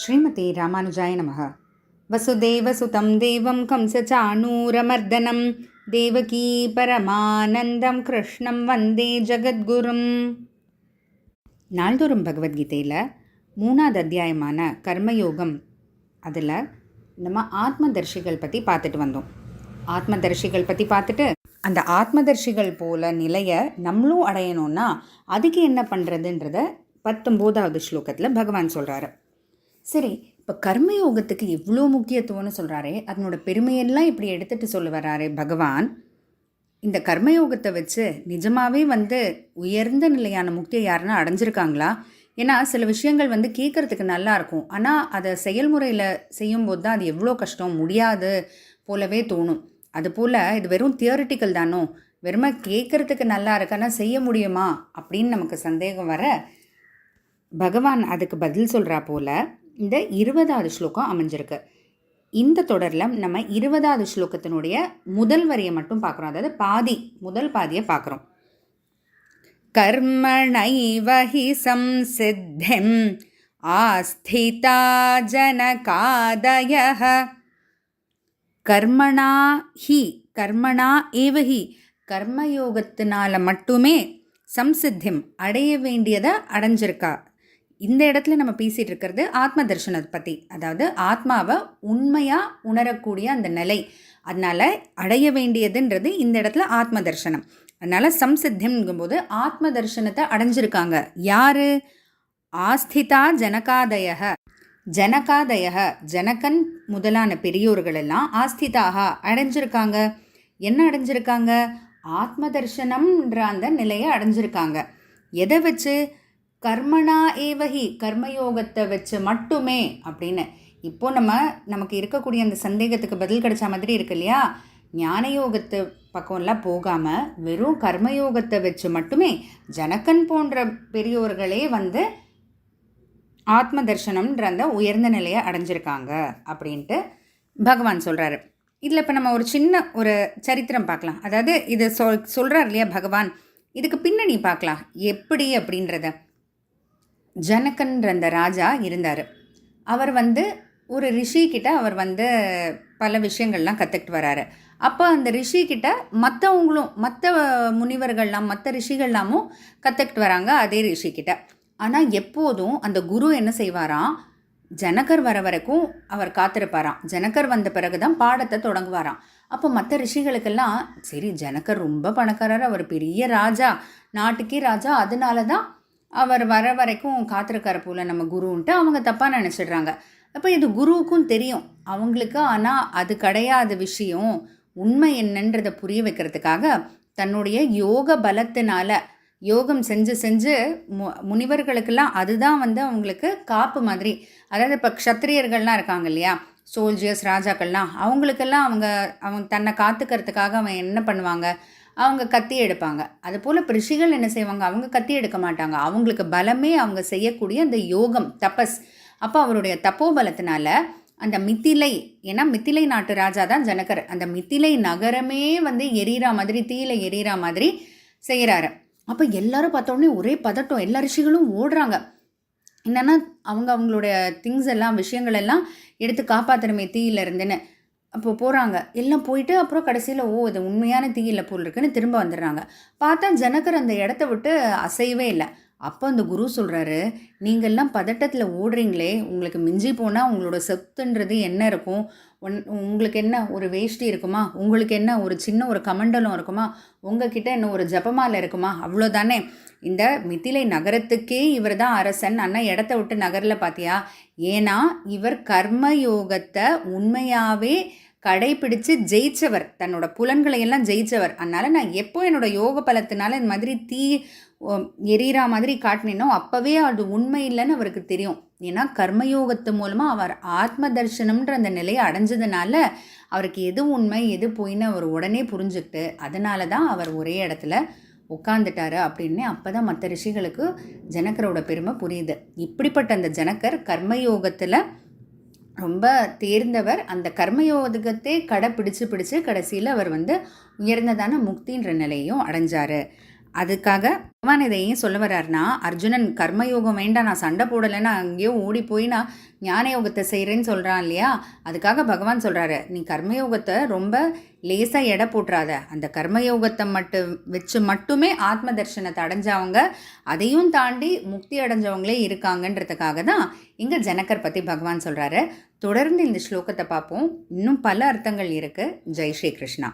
ஸ்ரீமதி ராமானுஜாய நமः. வசுதேவசுதம் தேவம் கம்சச்சாணூரமர்தனம் தேவகீ பரமானந்தம் கிருஷ்ணம் வந்தே ஜகத்குரும். நாள்தோறும் பகவத்கீதையில் 3வது அத்தியாயமான கர்மயோகம், அதில் நம்ம ஆத்மதர்ஷிகள் பற்றி பார்த்துட்டு வந்தோம். ஆத்மதர்ஷிகள் பற்றி பார்த்துட்டு அந்த ஆத்மதர்ஷிகள் போல நிலையை நம்மளும் அடையணும்னா அதுக்கு என்ன பண்ணுறதுன்றத 19வது ஸ்லோகத்தில் பகவான் சொல்கிறாரு. சரி, இப்போ கர்மயோகத்துக்கு இவ்வளோ முக்கியத்துவம்னு சொல்கிறாரே, அதனோட பெருமையெல்லாம் இப்படி எடுத்துகிட்டு சொல்ல வர்றாரே பகவான். இந்த கர்மயோகத்தை வச்சு நிஜமாகவே உயர்ந்த நிலையான முக்தியை யாருன்னா அடைஞ்சிருக்காங்களா? ஏன்னா சில விஷயங்கள் கேட்குறதுக்கு நல்லா இருக்கும், ஆனால் அதை செயல்முறையில் செய்யும்போது தான் அது எவ்வளோ கஷ்டம், முடியாது போலவே தோணும். அதுபோல் இது வெறும் தியரிட்டிக்கல் தானோ, வெறுமை கேட்குறதுக்கு நல்லா இருக்கானா செய்ய முடியுமா அப்படின்னு நமக்கு சந்தேகம் வர பகவான் அதுக்கு பதில் சொல்கிறா போல் இந்த 20வது ஸ்லோகம் அமைஞ்சிருக்கு. இந்த தொடரில் நம்ம 20வது ஸ்லோகத்தினுடைய முதல் வரியை மட்டும் பார்க்குறோம், அதாவது முதல் பாதியை பார்க்குறோம். கர்மணைவ ஹி சம்சித்திம் ஆஸ்திதா ஜனகாதயஹ. கர்மணா ஏவ ஹி, கர்மயோகத்தினால மட்டுமே சம்சித்திம் அடைய வேண்டியதை அடைஞ்சிருக்கா. இந்த இடத்துல நம்ம பேசிகிட்டு இருக்கிறது ஆத்ம தர்ஷனத்தை பற்றி, அதாவது ஆத்மாவை உண்மையாக உணரக்கூடிய அந்த நிலை, அதனால் அடைய வேண்டியதுன்றது இந்த இடத்துல ஆத்ம தர்ஷனம். அதனால் சம்சித்தியம்ங்கும்போது ஆத்ம தர்ஷனத்தை அடைஞ்சிருக்காங்க. யார்? ஆஸ்திதா ஜனகாதயக. ஜனகன் முதலான பெரியோர்களெல்லாம் ஆஸ்திதாக அடைஞ்சிருக்காங்க. என்ன அடைஞ்சிருக்காங்க? ஆத்ம தர்ஷனம்ன்ற அந்த நிலையை அடைஞ்சிருக்காங்க. எதை வச்சு? கர்மணா ஏவஹி, கர்மயோகத்தை வச்சு மட்டுமே அப்படின்னு. இப்போது நமக்கு இருக்கக்கூடிய அந்த சந்தேகத்துக்கு பதில் கிடைச்ச மாதிரி இருக்கு இல்லையா? ஞான யோகத்து பக்கம்லாம் போகாமல் வெறும் கர்மயோகத்தை வச்சு மட்டுமே ஜனகன் போன்ற பெரியோர்களே ஆத்ம தர்ஷனம்ன்ற அந்த உயர்ந்த நிலையை அடைஞ்சிருக்காங்க அப்படின்ட்டு பகவான் சொல்கிறாரு. இதில் இப்போ நம்ம ஒரு சின்ன ஒரு சரித்திரம் பார்க்கலாம். அதாவது இது சொல்கிறார் இல்லையா பகவான், இதுக்கு பின்னணி பார்க்கலாம் எப்படி அப்படின்றத. ஜனகன்ற அந்த ராஜா இருந்தார். அவர் ஒரு ரிஷிக்கிட்ட அவர் பல விஷயங்கள்லாம் கற்றுக்கிட்டு வராரு. அப்போ அந்த ரிஷிக்கிட்ட மற்ற முனிவர்கள்லாம் மற்ற ரிஷிகள்லாமும் கற்றுக்கிட்டு வராங்க அதே ரிஷிக்கிட்ட. ஆனால் எப்போதும் அந்த குரு என்ன செய்வாராம், ஜனகர் வர வரைக்கும் அவர் காத்திருப்பாராம். ஜனகர் வந்த பிறகு தான் பாடத்தை தொடங்குவாராம். அப்போ மற்ற ரிஷிகளுக்கெல்லாம் சரி, ஜனகர் ரொம்ப பணக்காரர், அவர் பெரிய ராஜா, நாட்டுக்கே ராஜா, அதனால தான் அவர் வர வரைக்கும் காத்திருக்கார போல் நம்ம குருன்ட்டு அவங்க தப்பாக நினச்சிடுறாங்க. அப்போ இது குருவுக்கும் தெரியும் அவங்களுக்கு, ஆனால் அது கிடையாத விஷயம். உண்மை என்னன்றதை புரிய வைக்கிறதுக்காக தன்னுடைய யோக பலத்தினால யோகம் செஞ்சு முனிவர்களுக்கெல்லாம் அதுதான் அவங்களுக்கு காப்பு மாதிரி. அதாவது இப்போ க்ஷத்திரியர்கள்லாம் இருக்காங்க இல்லையா, சோல்ஜர்ஸ், ராஜாக்கள்லாம், அவங்களுக்கெல்லாம் அவங்க தன்னை காத்துக்கிறதுக்காக அவன் என்ன பண்ணுவாங்க, அவங்க கத்தி எடுப்பாங்க. அதுபோல் ரிஷிகள் என்ன செய்வாங்க, அவங்க கத்தி எடுக்க மாட்டாங்க. அவங்களுக்கு பலமே அவங்க செய்யக்கூடிய அந்த யோகம், தபஸ். அப்போ அவருடைய தப்போபலத்தினால அந்த மித்திலை, ஏன்னா மித்திலை நாட்டு ராஜா தான் ஜனகர், அந்த மித்திலை நகரமே எரியிற மாதிரி, தீயில எரியிற மாதிரி செய்கிறாரு. அப்போ எல்லாரும் பார்த்தோடனே ஒரே பதட்டம், எல்லா ரிஷிகளும் ஓடுறாங்க. என்னென்னா அவங்களுடைய திங்ஸ் எல்லாம், விஷயங்கள் எல்லாம் எடுத்து காப்பாற்றணுமே தீயில இருந்துன்னு. அப்போ போகிறாங்க, எல்லாம் போயிட்டு அப்புறம் கடைசியில் இது உண்மையான தீயில போல் இருக்குன்னு திரும்ப வந்துடுறாங்க. பார்த்தா ஜனகர் அந்த இடத்த விட்டு அசையவே இல்லை. அப்போ அந்த குரு சொல்கிறாரு, நீங்கள்லாம் பதட்டத்தில் ஓடுறீங்களே, உங்களுக்கு மிஞ்சி போனால் உங்களோட சொத்துன்றது என்ன இருக்கும்? உங்களுக்கு என்ன ஒரு வேஷ்டி இருக்குமா? உங்களுக்கு என்ன ஒரு சின்ன ஒரு கமண்டலம் இருக்குமா? உங்ககிட்ட என்ன ஒரு ஜபமாலை இருக்குமா? அவ்வளோதானே. இந்த மித்திலை நகரத்துக்கே இவர் தான் அரசன், ஆனால் இடத்த விட்டு நகரில் பார்த்தியா? ஏன்னா இவர் கர்மயோகத்தை உண்மையாகவே கடைப்பிடிச்சு ஜெயிச்சவர், தன்னோட புலன்களையெல்லாம் ஜெயிச்சவர். அதனால் நான் எப்போ என்னோட யோக பலத்தினால இந்த மாதிரி தீ எரியிற மாதிரி காட்டினேனோ அப்போவே அது உண்மை இல்லைன்னு அவருக்கு தெரியும். ஏன்னா கர்மயோகத்து மூலமாக அவர் ஆத்ம தர்ஷனம்ன்ற அந்த நிலையை அடைஞ்சதுனால அவருக்கு எது உண்மை எது போயின்னு அவர் உடனே புரிஞ்சுக்கிட்டு அதனால தான் அவர் ஒரே இடத்துல உட்காந்துட்டாரு அப்படின்னு. அப்போ தான் மற்ற ரிஷிகளுக்கு ஜனகரோட பெருமை புரியுது. இப்படிப்பட்ட அந்த ஜனகர் கர்மயோகத்தில் ரொம்ப தேர்ந்தவர். அந்த கர்மயோகத்தை பிடிச்சு கடைசியில் அவர் உயர்ந்ததான முக்தின்ற நிலையும் அடைஞ்சார் அதுக்காக பகவான் இதை ஏன் சொல்ல வர்றாருன்னா, அர்ஜுனன் கர்மயோகம் வேண்டாம், நான் சண்டை போடலைன்னா அங்கேயோ ஓடி போய் நான் ஞான யோகத்தை செய்கிறேன்னு சொல்கிறான் இல்லையா? அதுக்காக பகவான் சொல்கிறாரு, நீ கர்மயோகத்தை ரொம்ப லேசாக எடை போட்டுறாத. அந்த கர்மயோகத்தை வச்சு மட்டுமே ஆத்ம தர்ஷனத்தை அடைஞ்சவங்க, அதையும் தாண்டி முக்தி அடைஞ்சவங்களே இருக்காங்கன்றதுக்காக தான் இங்கே ஜனகர் பற்றி பகவான் சொல்கிறாரு. தொடர்ந்து இந்த ஸ்லோகத்தை பார்ப்போம். இன்னும் பல அர்த்தங்கள் இருக்குது. ஜெய் ஸ்ரீ கிருஷ்ணா.